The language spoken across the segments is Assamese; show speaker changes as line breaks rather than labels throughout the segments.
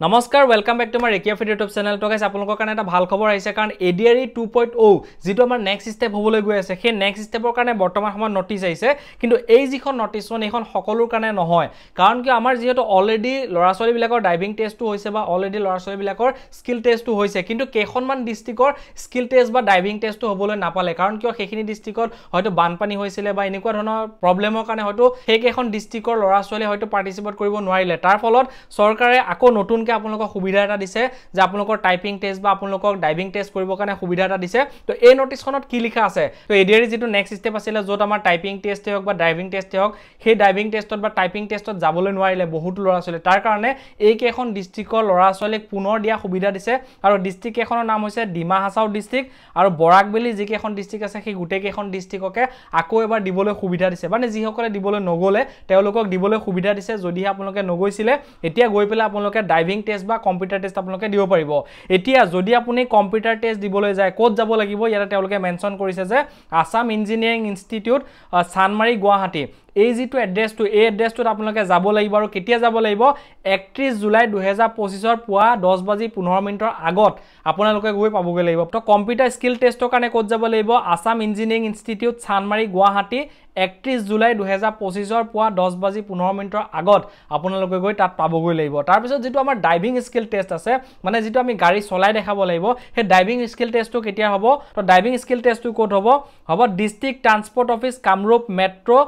নমস্কাৰ welcome back to my Rekia fit YouTube channel তো গাইস আপোনালোকৰ কাৰণে এটা ভাল খবৰ আহিছে কাৰণ এডিআৰই 2.0 যেটো আমাৰ নেক্সট স্টেপ হ'বলৈ গৈ আছে সেই নেক্সট স্টেপৰ কাৰণে বৰ্তমান সময়ত নটিচ আহিছে কিন্তু এই যিখন নটিচখন এইখন সকলোৰ কাৰণে নহয় কাৰণ কি আমাৰ যেহেতু অলৰেডি লৰাছলি বিলাকৰ ড্ৰাইভিং টেষ্টটো হৈছে বা অলৰেডি লৰাছলি বিলাকৰ স্কিল টেষ্টটো হৈছে কিন্তু কেইখনমান ডিস্ট্ৰিক্টৰ স্কিল টেষ্ট বা ড্ৰাইভিং টেষ্টটো হ'বলৈ নাপালে কাৰণ কিয় সেইখিনি ডিস্ট্ৰিক্টত হয়তো বানপানী হৈছিল বা এনেকুৱা ধৰণৰ প্ৰবলেমৰ কাৰণে হয়তো সেই কেইখন ডিস্ট্ৰিক্টৰ লৰাছলি হয়তো পাৰ্টিসিপেট কৰিব নোৱাৰিলে তাৰ ফলত চৰকাৰে আকৌ নতুনকৈ আপোনালোকক সুবিধা এটা দিছে যে আপোনালোকৰ টাইপিং টেষ্ট বা আপোনালোকক ড্ৰাইভিং টেষ্ট কৰিবৰ কাৰণে সুবিধা এটা দিছে তো এই নটিচখনত কি লিখা আছে তো এডিআৰই যেটো নেক্সট স্টেপ আছিল যত আমাৰ টাইপিং টেষ্ট হওক বা ড্ৰাইভিং টেষ্ট হওক সেই ড্ৰাইভিং টেষ্টত বা টাইপিং টেষ্টত যাবলৈ নোৱাৰিলে বহুত ল'ৰা ছোৱালী তাৰ কাৰণে এই কেইখন ডিস্ট্ৰিক্টৰ ল'ৰা ছোৱালীক পুনৰ দিয়া সুবিধা দিছে আৰু ডিস্ট্ৰিক্ট কেইখনৰ নাম হৈছে ডিমা হাছাও ডিস্ট্ৰিক্ট আৰু বৰাকবেলি যি কেইখন ডিস্ট্ৰিক্ট আছে সেই গোটেই কেইখন ডিস্ট্ৰিক্টকে আকৌ এবাৰ দিবলৈ সুবিধা দিছে মানে যিসকলে দিবলৈ নগলে তেওঁলোকক দিবলৈ সুবিধা দিছে যদিহে আপোনালোকে নগৈছিলে এতিয়া গৈ পেলাই আপোনালোকে ড্ৰাইভিং টেষ্ট বা কম্পিউটাৰ টেষ্ট আপোনালোকে দিব পাৰিব এতিয়া যদি আপুনি কম্পিউটাৰ টেষ্ট দিবলৈ যায় ক'ত যাব লাগিব ইয়াতে তেওঁলোকে মেনশন কৰিছে যে আসাম ইঞ্জিনিয়াৰিং ইনষ্টিটিউট চানমাৰী গুৱাহাটী এই যেটো এড্ৰেছটো এই এড্ৰেছটোত আপোনালোকে যাব লাগিব আৰু কেতিয়া যাব লাগিব 31 জুলাই 2025 ৰ পুৱা 10:15 আগত আপোনালোকে গৈ পাবগৈ লাগিব তো কম্পিউটাৰ স্কিল টেষ্টৰ কাৰণে ক'ত যাব লাগিব আসাম ইঞ্জিনিয়াৰিং ইনষ্টিটিউট চানমাৰী গুৱাহাটী 31 জুলাই 2025 ৰ পুৱা 10:15 আগত আপোনালোকে গৈ তাত পাবগৈ লাগিব তাৰ পিছত যেটো আমাৰ ড্ৰাইভিং স্কিল টেষ্ট আছে মানে যেটো আমি গাড়ী চলাই দেখাব লাগিব সেই ড্ৰাইভিং স্কিল টেষ্টটো কেতিয়া হ'ব তো ড্ৰাইভিং স্কিল টেষ্টটো ক'ত হ'ব district transport office Kamrup metro'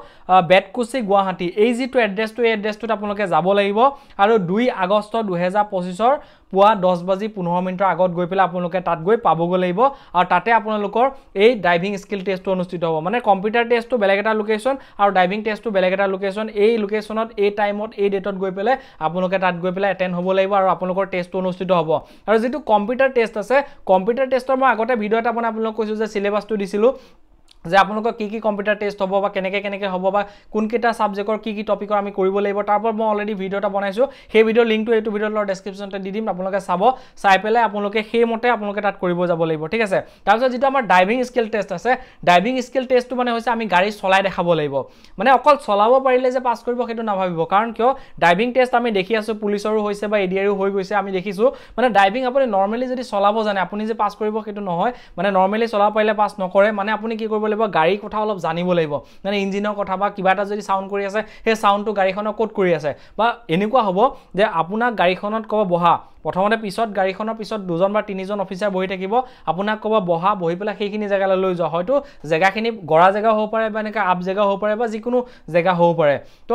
Betkuchi Guwahati এই যেটো এড্ৰেছটো এই এড্ৰেছটোত আপোনালোকে যাব লাগিব আৰু 2 আগষ্ট 2025 ৰ পুৱা 10:15 আগত গৈ পেলাই আপোনালোকে তাত গৈ পাবগৈ লাগিব আৰু তাতে আপোনালোকৰ এই ড্ৰাইভিং স্কিল টেষ্টটো অনুষ্ঠিত হ'ব মানে কম্পিউটাৰ টেষ্টটো বেলেগ এটা লোকেশন আৰু ড্ৰাইভিং টেষ্টটো বেলেগ এটা লোকেশন এই লোকেশনত এই টাইমত এই ডেটত গৈ পেলাই আপোনালোকে তাত গৈ পেলাই এটেন্ড হ'ব লাগিব আৰু আপোনালোকৰ টেষ্টটো অনুষ্ঠিত হ'ব আৰু যেটো কম্পিউটাৰ টেষ্ট আছে কম্পিউটাৰ টেষ্টৰ মই আগতে ভিডিও এটা বনাই আপোনালোকক কৈছো যে সিলেবাসটো দিছিলো যে আপোনালোকৰ কি কম্পিউটাৰ টেষ্ট হ'ব বা কেনেকে হ'ব বা কোন কেটা সাবজেক্টৰ কি টপিকৰ আমি কৰিব লাগিব তাৰপৰ মই অলৰেডি ভিডিও এটা বনাইছো সেই ভিডিওৰ লিংকটো এইটো ভিডিওৰ ডেসক্ৰিপচনতে দি দিম আপোনালোকে চাই পেলাই আপোনালোকে সেই মতে আপোনালোকে তাত কৰিব যাব লাগিব ঠিক আছে তাৰপিছত যেটো আমাৰ ড্ৰাইভিং স্কিল টেষ্ট আছে ড্ৰাইভিং স্কিল টেষ্টটো মানে হৈছে আমি গাড়ী চলাই দেখাব লাগিব মানে অকল চলাব পাৰিলে যে পাছ কৰিব সেইটো নাভাবিব কাৰণ কিয় ড্ৰাইভিং টেষ্ট আমি দেখি আছো পুলিচৰো হৈছে বা এডিআৰও হৈ গৈছে আমি দেখিছো মানে ড্ৰাইভিং আপুনি নৰমালি যদি চলাব জানে আপুনি যে পাছ কৰিব সেইটো নহয় মানে নৰমালি চলাব পাৰিলে পাছ নকৰে মানে আপুনি কি কৰিব গাড়ী কথা অলপ জানিব লাগিব মানে ইঞ্জিনৰ কথা বা কিবা এটা যদি সাউন্ড কৰি আছে সেই সাউন্ডটো গাড়ীখনৰ কোড কৰি আছে বা এনেকুৱা হ'ব যে আপোনাক গাড়ীখনত কব বহা প্ৰথমতে পিছত গাড়ীখনৰ পিছত দুজন বা তিনিজন অফিচাৰ বহি থাকিব আপোনাক কব বহা বহি পেলাই সেইখিনি জায়গালৈ লৈ যোৱা হয়তো জায়গাখিনি গৰা জায়গা হ'ব পাৰে বা এনেকা আপ জায়গা হ'ব পাৰে বা যিকোনো জায়গা হ'ব পাৰে তো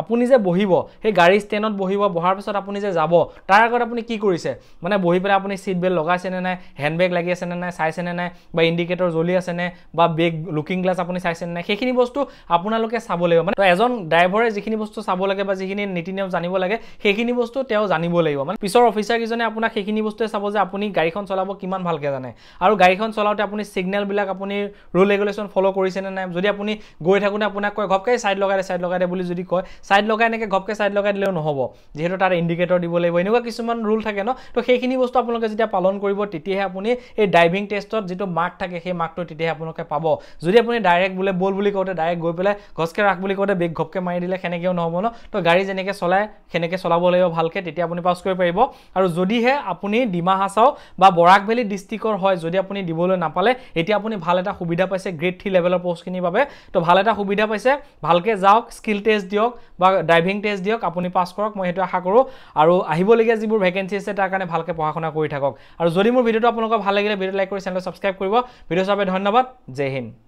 আপুনি যে বহিব সেই গাড়ী ষ্টেণ্ডত বহিব বহাৰ পিছত আপুনি যে যাব তাৰ আগত আপুনি কি কৰিছে মানে বহি পেলাই আপুনি সিট বেল্ট লগাইছে নে নাই হ্যান্ড ব্ৰেক লাগি আছে নে নাই চাইছে নে নাই বা ইন্ডিকেটৰ জ্বলি আছে নে বা ব্ৰেক লুকিং গ্লাস আপুনি চাইছে নে নাই সেইখিনি বস্তু আপোনালোকে চাব লাগিব মানে তো এজন ড্ৰাইভাৰে যিখিনি বস্তু চাব লাগে বা যিখিনি নীতি নিয়ম জানিব লাগে সেইখিনি বস্তু তেওঁ জানিব লাগিব মানে পিছৰ অফিচাৰ কিজনে আপোনাক সেইখিনি বস্তুৱে চাব যে আপুনি গাড়ীখন চলাব কিমান ভালকে জানে আৰু গাড়ীখন চলাওতে আপুনি সিগনেল বিলাক আপুনি ৰুল ৰেগুলেশন ফলো কৰিছে নে নাই যদি আপুনি গৈ থাকুনে আপোনাক কয় ঘপকে সাইড লগাই দে বুলি যদি কয় সাইড লগাই নেকে ঘপকে সাইড লগাই দিলেও নহব যেহেতু তাৰ ইন্ডিকেটৰ দিব লাগিব এনেকুৱা কিছুমান ৰুল থাকে ন তো সেইখিনি বস্তু আপোনালোকে যেতিয়া পালন কৰিব তেতিয়াহে আপুনি এই ড্ৰাইভিং টেষ্টত যেটো মাৰ্ক থাকে সেই মাৰ্কটো তেতিয়াহে আপোনালোকে পাব যদি আপুনি ডাইৰেক্ট বোলে বল বুলি কওতে ডাইৰেক্ট গৈ পেলাই ঘসকে ৰাখ বুলি কওতে বেগ ঘপকে মাৰি দিলে খেনেকেও নহব ন তো গাড়ী যেনেকে চলায় খেনেকে চলাব লাগিব ভালকে তেতিয়া আপুনি পাছ কৰিব পাৰিব আৰু যদিহে আপুনি ডিমা হাছাও বা বৰাকবেলি ডিস্ট্ৰিক্টৰ হয় যদি আপুনি দিবলৈ নাপালে এতিয়া আপুনি ভাল এটা সুবিধা পাইছে গ্ৰেড 3 লেভেলৰ পোষ্টখিনিৰ বাবে তো ভাল এটা সুবিধা পাইছে ভালকে যাওক স্কিল টেষ্ট দিয়ক বা ড্ৰাইভিং টেষ্ট দিয়ক আপুনি পাছ কৰক মই হেতু আশা কৰো আৰু আহিবলগীয়া যিবোৰ ভ্যাকেন্সি আছে তাৰ কাৰণে ভালকে পঢ়া-শুনা কৰি থাকক আৰু যদি মোৰ ভিডিওটো আপোনালোকৰ ভাল লাগিলে ভিডিও লাইক কৰি চেনেল সাবস্ক্ৰাইব কৰিব ভিডিও চাই ধন্যবাদ জয় হিন্দ